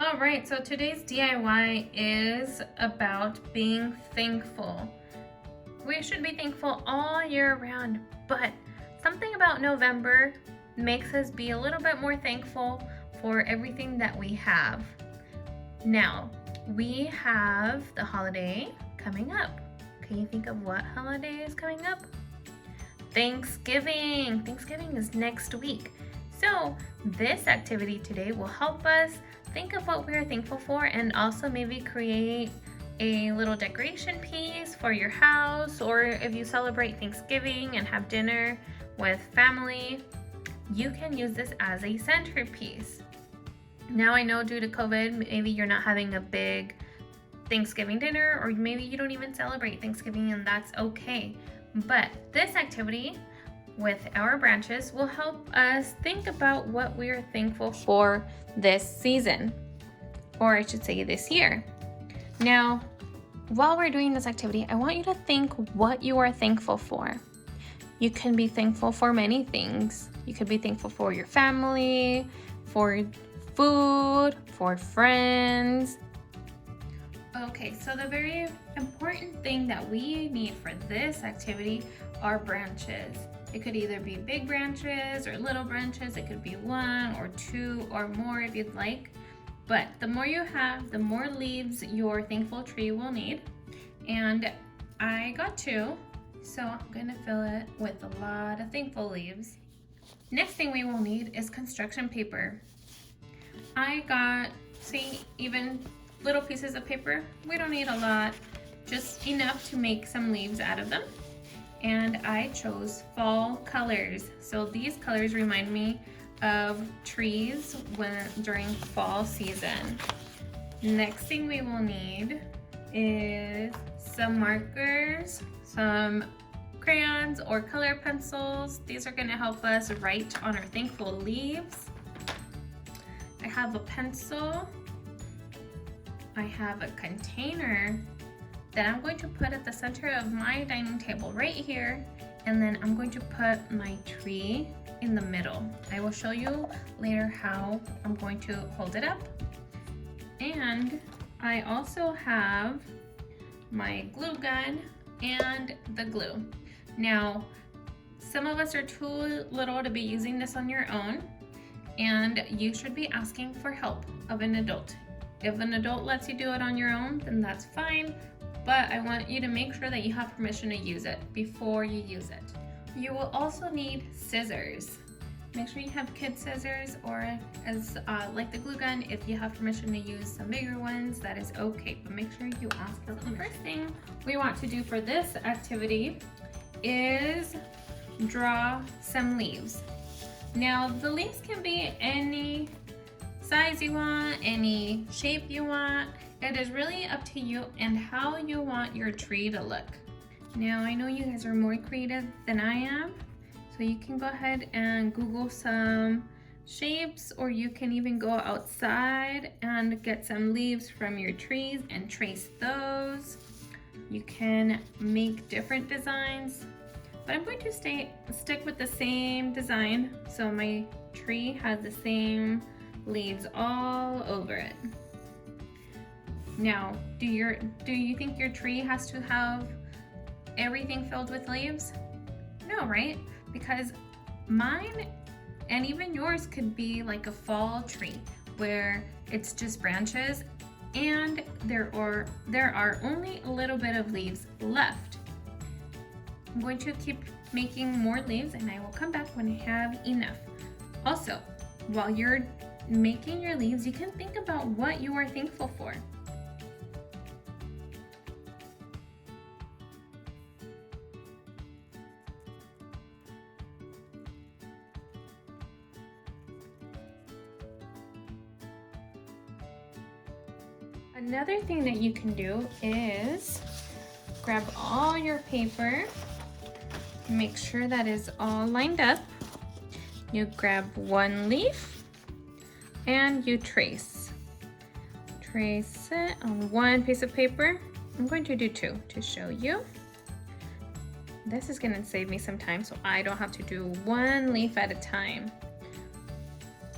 All right, so today's DIY is about being thankful. We should be thankful all year round, but something about November makes us be a little bit more thankful for everything that we have. Now, we have the holiday coming up. Can you think of what holiday is coming up? Thanksgiving. Thanksgiving is next week. So this activity today will help us think of what we're thankful for and also maybe create a little decoration piece for your house, or if you celebrate Thanksgiving and have dinner with family, you can use this as a centerpiece. Now I know due to COVID, maybe you're not having a big Thanksgiving dinner, or maybe you don't even celebrate Thanksgiving, and that's okay. But this activity with our branches will help us think about what we are thankful for this season, or I should say this year. Now, while we're doing this activity, I want you to think what you are thankful for. You can be thankful for many things. You could be thankful for your family, for food, for friends. Okay, so the very important thing that we need for this activity are branches. It could either be big branches or little branches. It could be one or two or more if you'd like. But the more you have, the more leaves your thankful tree will need. And I got two, so I'm gonna fill it with a lot of thankful leaves. Next thing we will need is construction paper. I got, see, even little pieces of paper. We don't need a lot, just enough to make some leaves out of them. And I chose fall colors. So these colors remind me of trees during fall season. Next thing we will need is some markers, some crayons or color pencils. These are gonna help us write on our thankful leaves. I have a pencil. I have a container that I'm going to put at the center of my dining table right here, and then I'm going to put my tree in the middle. I will show you later how I'm going to hold it up. And I also have my glue gun and the glue. Now, some of us are too little to be using this on your own, and you should be asking for help of an adult. If an adult lets you do it on your own, then that's fine, but I want you to make sure that you have permission to use it before you use it. You will also need scissors. Make sure you have kid scissors, or as like the glue gun, if you have permission to use some bigger ones, that is okay, but make sure you ask for permission. The first thing we want to do for this activity is draw some leaves. Now, the leaves can be any size you want, any shape you want. It is really up to you and how you want your tree to look. Now, I know you guys are more creative than I am, so you can go ahead and Google some shapes, or you can even go outside and get some leaves from your trees and trace those. You can make different designs, but I'm going to stick with the same design, so my tree has the same leaves all over it. Now, do you think your tree has to have everything filled with leaves? No, right? Because mine and even yours could be like a fall tree where it's just branches and there are only a little bit of leaves left. I'm going to keep making more leaves, and I will come back when I have enough. Also, while you're making your leaves, you can think about what you are thankful for. Another thing that you can do is grab all your paper, make sure that is all lined up. You grab one leaf and you trace it on one piece of paper. I'm going to do two to show you. This is going to save me some time, so I don't have to do one leaf at a time.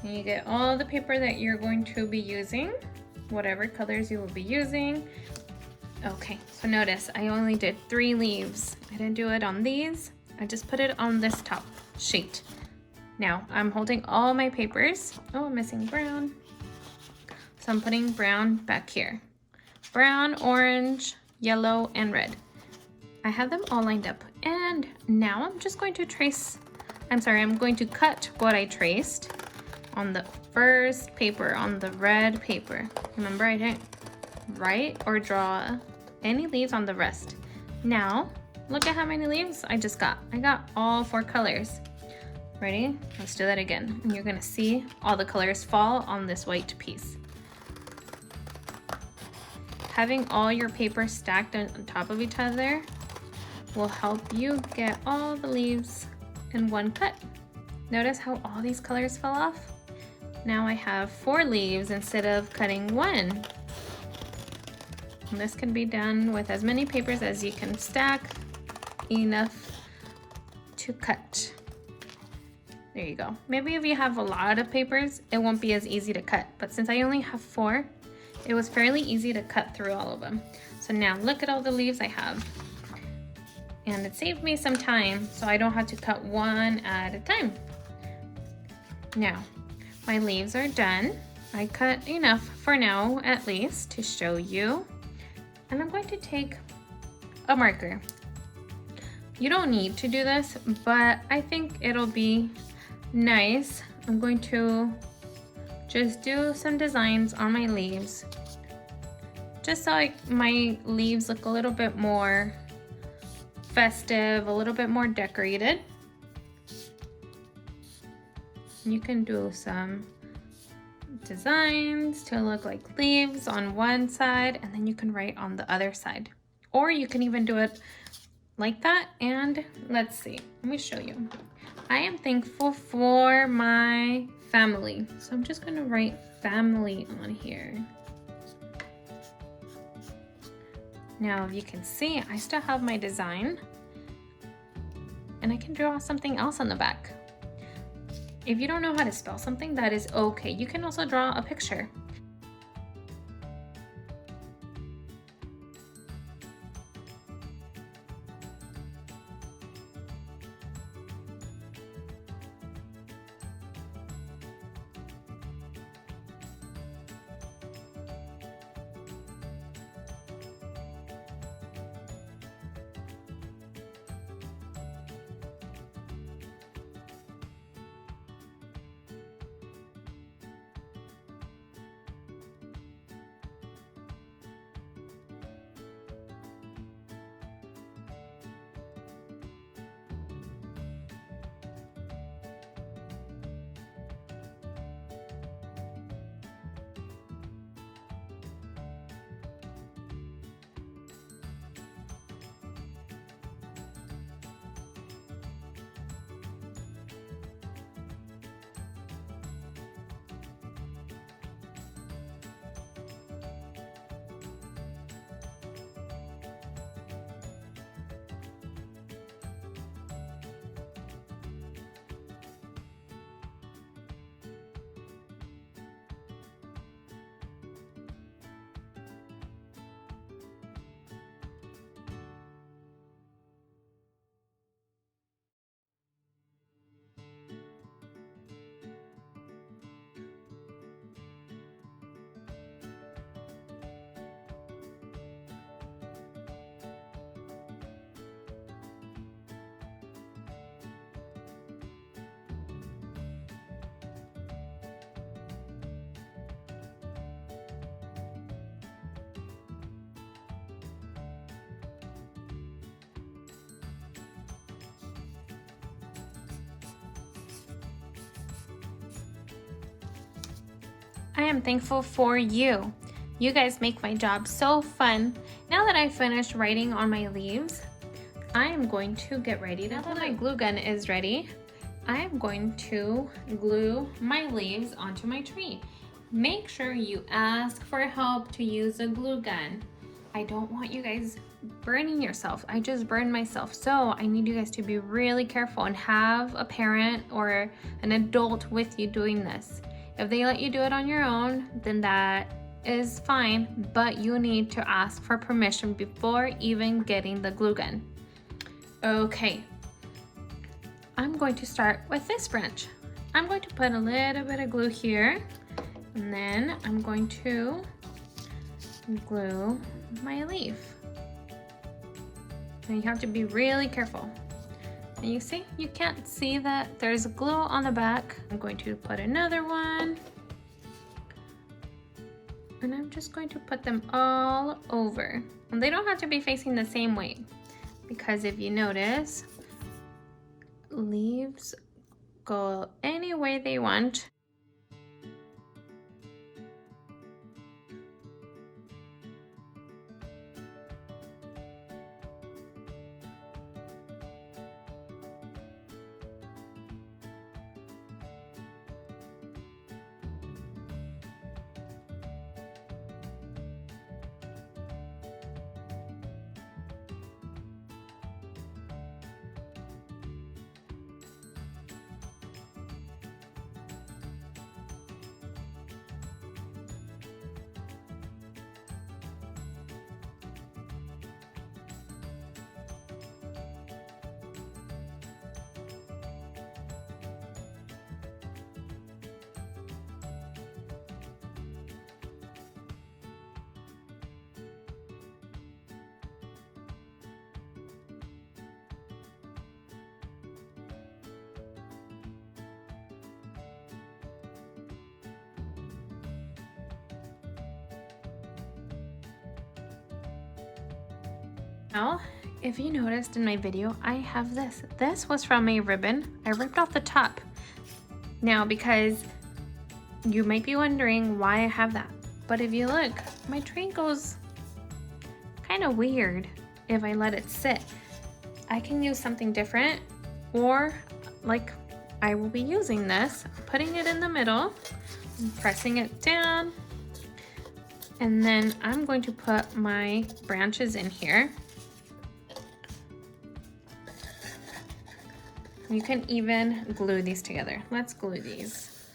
And you get all the paper that you're going to be using, whatever colors you will be using. Okay, so notice I only did 3 leaves. I didn't do it on these. I just put it on this top sheet. Now I'm holding all my papers. Oh, I'm missing brown. So I'm putting brown back here. Brown, orange, yellow, and red. I have them all lined up. And now I'm just going to I'm going to cut what I traced on the first paper, on the red paper. Remember, I didn't write or draw any leaves on the rest. Now, look at how many leaves I just got. I got all 4 colors. Ready? Let's do that again. And you're gonna see all the colors fall on this white piece. Having all your paper stacked on top of each other will help you get all the leaves in one cut. Notice how all these colors fell off? Now I have 4 leaves instead of cutting 1. And this can be done with as many papers as you can stack, enough to cut. There you go. Maybe if you have a lot of papers, it won't be as easy to cut. But since I only have 4, it was fairly easy to cut through all of them. So now look at all the leaves I have. And it saved me some time, so I don't have to cut one at a time. Now, my leaves are done. I cut enough for now, at least, to show you. And I'm going to take a marker. You don't need to do this, but I think it'll be nice. I'm going to just do some designs on my leaves, just so my leaves look a little bit more festive, a little bit more decorated. You can do some designs to look like leaves on one side, and then you can write on the other side. Or you can even do it like that. And let's see, let me show you. I am thankful for my family. So I'm just gonna write family on here. Now, if you can see, I still have my design, and I can draw something else on the back. If you don't know how to spell something, that is okay. You can also draw a picture. I am thankful for you. You guys make my job so fun. Now that I finished writing on my leaves, I am going to get ready to glue. Now that my glue gun is ready, I am going to glue my leaves onto my tree. Make sure you ask for help to use a glue gun. I don't want you guys burning yourself. I just burned myself. So I need you guys to be really careful and have a parent or an adult with you doing this. If they let you do it on your own, then that is fine, but you need to ask for permission before even getting the glue gun. Okay, I'm going to start with this branch. I'm going to put a little bit of glue here, and then I'm going to glue my leaf. And you have to be really careful. And you see, you can't see that there's glue on the back. I'm going to put another one. And I'm just going to put them all over. And they don't have to be facing the same way, because if you notice, leaves go any way they want. Now, if you noticed in my video, I have this. This was from a ribbon. I ripped off the top. Now, because you might be wondering why I have that, but if you look, my tree goes kind of weird if I let it sit. I can use something different, or like I will be using this, putting it in the middle, pressing it down, and then I'm going to put my branches in here. You can even glue these together. Let's glue these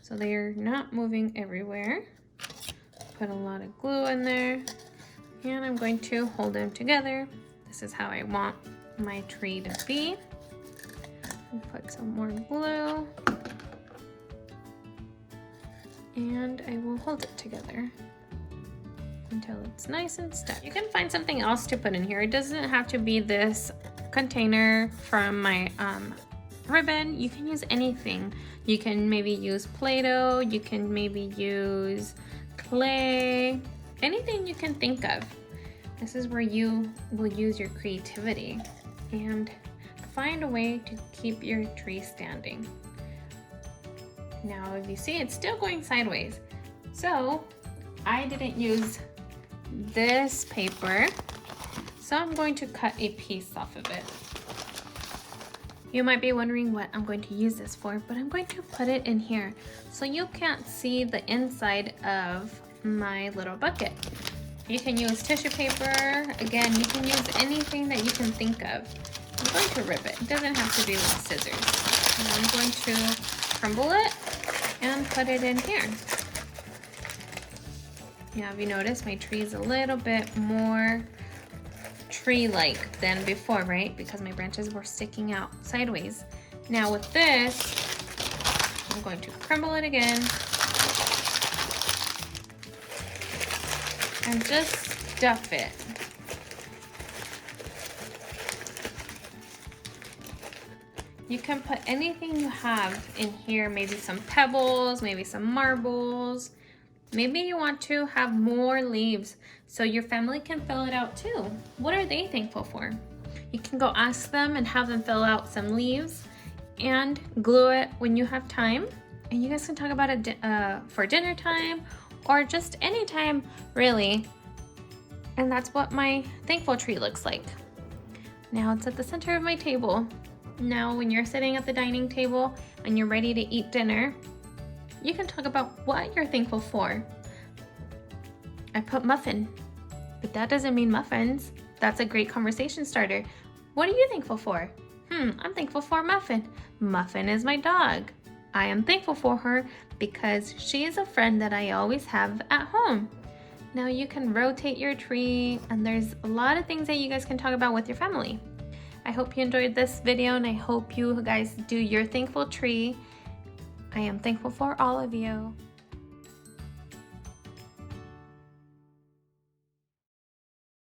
so they're not moving everywhere. Put a lot of glue in there, and I'm going to hold them together. This is how I want my tree to be. Put some more glue, and I will hold it together until it's nice and stuck. You can find something else to put in here. It doesn't have to be this container from my ribbon. You can use anything. You can maybe use Play-Doh, you can maybe use clay, anything you can think of. This is where you will use your creativity and find a way to keep your tree standing. Now, if you see, it's still going sideways. So I didn't use this paper, so I'm going to cut a piece off of it. You might be wondering what I'm going to use this for, but I'm going to put it in here so you can't see the inside of my little bucket. You can use tissue paper. Again, you can use anything that you can think of. I'm going to rip it. It doesn't have to be with scissors. And I'm going to crumble it and put it in here. Now, if you notice, my tree is a little bit more tree-like than before, right? Because my branches were sticking out sideways. Now with this, I'm going to crumble it again and just stuff it. You can put anything you have in here, maybe some pebbles, maybe some marbles. Maybe you want to have more leaves so your family can fill it out too. What are they thankful for? You can go ask them and have them fill out some leaves and glue it when you have time. And you guys can talk about it for dinner time or just any time, really. And that's what my thankful tree looks like. Now it's at the center of my table. Now when you're sitting at the dining table and you're ready to eat dinner, you can talk about what you're thankful for. I put muffin, but that doesn't mean muffins. That's a great conversation starter. What are you thankful for? I'm thankful for Muffin. Muffin is my dog. I am thankful for her because she is a friend that I always have at home. Now you can rotate your tree, and there's a lot of things that you guys can talk about with your family. I hope you enjoyed this video, and I hope you guys do your thankful tree. I am thankful for all of you.